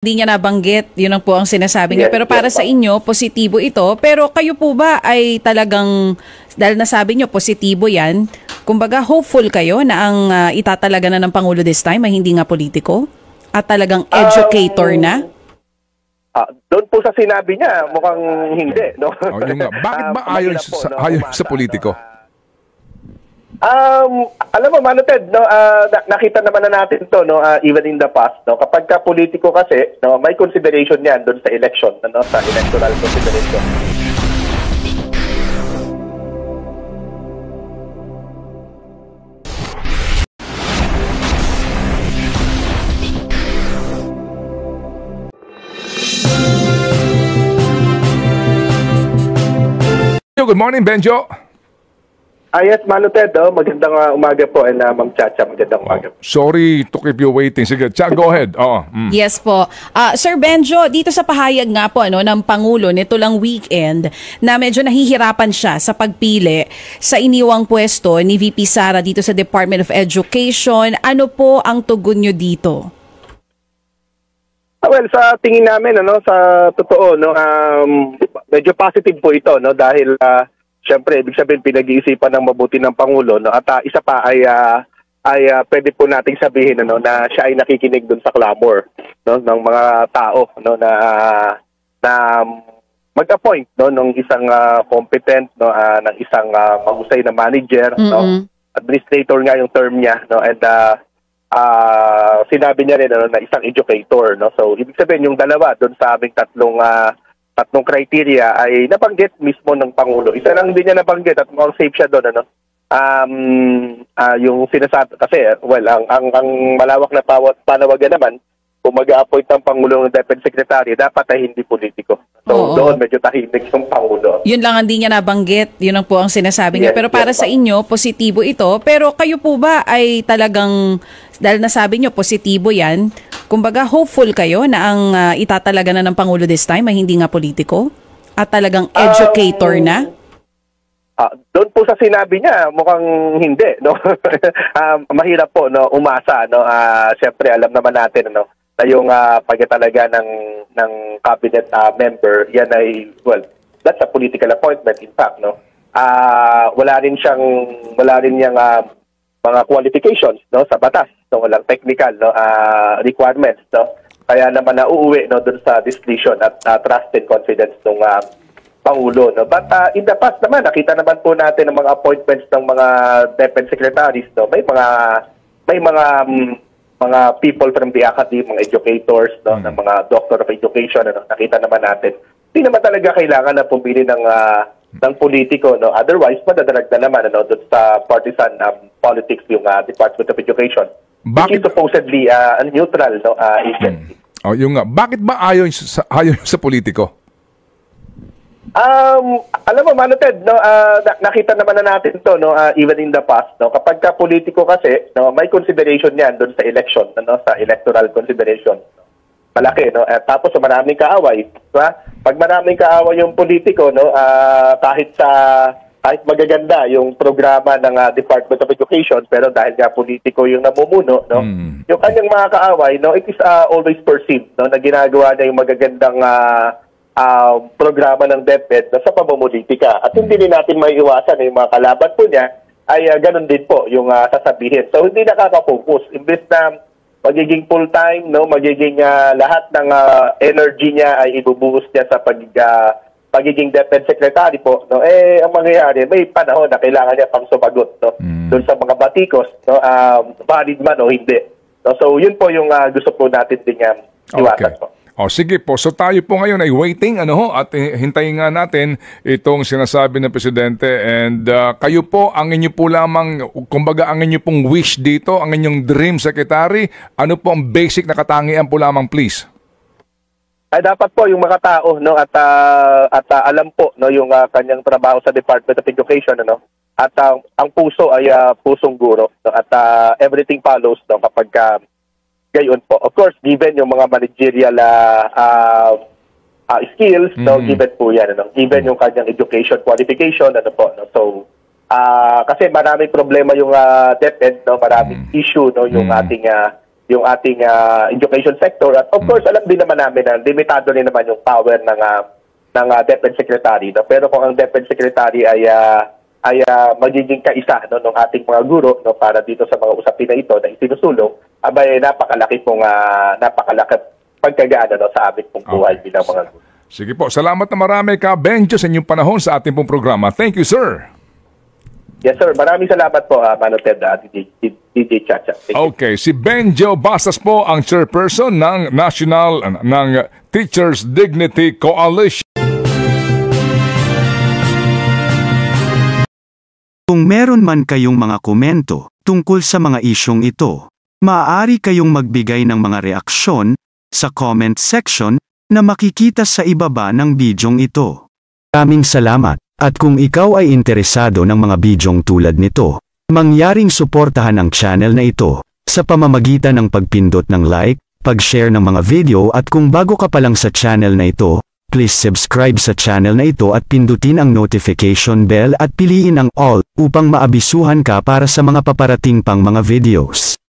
Hindi niya nabanggit, yun ang po ang sinasabi niya. Yes, Pero para yes, sa inyo, positibo ito. Pero kayo po ba ay talagang, dahil nasabi niyo positibo yan, kumbaga hopeful kayo na ang itatalaga na ng Pangulo this time ay hindi nga politiko? At talagang educator na? Doon po sa sinabi niya, mukhang hindi. No? Yun nga. Bakit ba ayaw sa politiko? Alam mo, Mano Ted, no, nakita naman na natin to, no, even in the past, no, kapag ka politiko kasi, no, may consideration yan doon sa election, no, sa electoral consideration. Good morning, Benjo. Yes, Mano Ted, magandang umaga po, and Ma'am Chacha, magandang umaga. Sorry to keep you waiting. Sige, go ahead. Yes po. Sir Benjo, dito sa pahayag nga po ng Pangulo nito lang weekend na medyo nahihirapan siya sa pagpili sa iniwang pwesto ni VP Sara dito sa Department of Education. Ano po ang tugon nyo dito? Well, sa tingin namin, sa totoo, medyo positive po ito, dahil siyempre, ibig sabihin, pinag-iisipan ng mabuti ng Pangulo, at isa pa ay pwede po nating sabihin na siya ay nakikinig dun sa clamor ng mga tao na mag-appoint ng isang competent, ng isang mahusay na manager, administrator nga yung term niya, and sinabi niya rin na isang educator. So, ibig sabihin, yung dalawa doon sa aming tatlong criteria ay nabanggit mismo ng Pangulo. Isa lang din niya nabanggit at mukhang safe siya doon. Yung sinasabi, kasi, well, ang malawak na panawagan naman, kung mag-a-appoint ng Pangulo ng Defense Secretary, dapat ay hindi politiko. So, doon medyo tahimik yung Pangulo. Yun lang ang di niya nabanggit. Yun ang po ang sinasabi niya. Yes, Pero para sa inyo, positibo ito. Pero kayo po ba ay talagang, dahil nasabi niyo positibo yan, kumbaga hopeful kayo na ang itatalaga na ng Pangulo this time ay hindi nga politiko? At talagang educator na? Doon po sa sinabi niya, mukhang hindi. Mahirap po umasa. Siyempre, alam naman natin na yung pagkatalaga ng cabinet member, yan ay, well, that's a political appointment in fact. Wala rin niyang mga qualifications sa batas. Walang technical requirements. Kaya naman nauuwi doon sa discretion at trust and confidence ng Pangulo. But in the past naman, nakita naman po natin ang mga appointments ng mga defense secretaries. May mga people from the academy, mga educators, ng mga doctor of education, nakita naman natin. Hindi naman talaga kailangan na pumili ng politiko. Otherwise, madadrag na naman doon sa partisan politics yung Department of Education. Which is supposedly a neutral agency. Yung nga. Bakit ba ayaw sa politiko? Alam mo, Mano Ted, nakita naman na natin to, even in the past, kapag ka politiko kasi, may consideration yan doon sa election, sa electoral consideration. Malaki, tapos maraming kaaway, diba? Pag maraming kaaway yung politiko, kahit magaganda yung programa ng Department of Education, pero dahil nga politiko yung namumuno, yung kanyang mga kaaway, it is always perceived, na ginagawa niya yung magagandang programa ng DepEd sa pamumulitika. At hindi din natin maiiwasan yung mga kalaban po niya ay ganun din po yung sasabihin. So hindi nakaka-focus. Imbes na magiging full-time, magiging lahat ng energy niya ay ibubuhos niya sa pagiging DepEd Secretary po, ang mangyayari, may panahon na kailangan niya pang sumagot doon sa mga batikos, valid man o hindi. So yun po yung gusto po natin din iwasan po. Sige po. So tayo po ngayon ay waiting at hintayin nga natin itong sinasabi ng Presidente, and kayo po, ang inyo po lamang, kumbaga ang inyo pong wish dito, ang inyong dream secretary, ano po ang basic na katangian po lamang, please? Ay dapat po yung mga tao at alam po yung kanyang trabaho sa Department of Education at ang puso ay pusong guro at everything follows kapag gayon po. Of course, given yung mga managerial skills, given po yan. Given yung kanyang education qualification, So, kasi maraming problema yung DepEd, maraming issue, yung ating yung ating education sector. At of course, alam din naman namin na limitado rin naman yung power ng DepEd Secretary. No? Pero kung ang DepEd Secretary ay magiging kaisa ng ating mga guro para dito sa mga usapin na ito na isinusulong, abay napakalaki pagkagaan sa aming pong buhay bilang mga guro. Sige po, salamat na marami ka, Benjo, sa inyong panahon sa ating pong programa. Thank you, sir. Yes, sir. Maraming salamat po, Mano Ted, DJ Chacha. Okay, si Benjo Basas po ang chairperson ng ng Teachers Dignity Coalition. Kung meron man kayong mga komento tungkol sa mga isyong ito, maaari kayong magbigay ng mga reaksyon sa comment section na makikita sa ibaba ng bidyong ito. Maraming salamat, at kung ikaw ay interesado ng mga bidyong tulad nito, mangyaring suportahan ang channel na ito sa pamamagitan ng pagpindot ng like, pag-share ng mga video, at kung bago ka pa lang sa channel na ito, please subscribe sa channel na ito at pindutin ang notification bell at piliin ang all upang maabisuhan ka para sa mga paparating pang mga videos.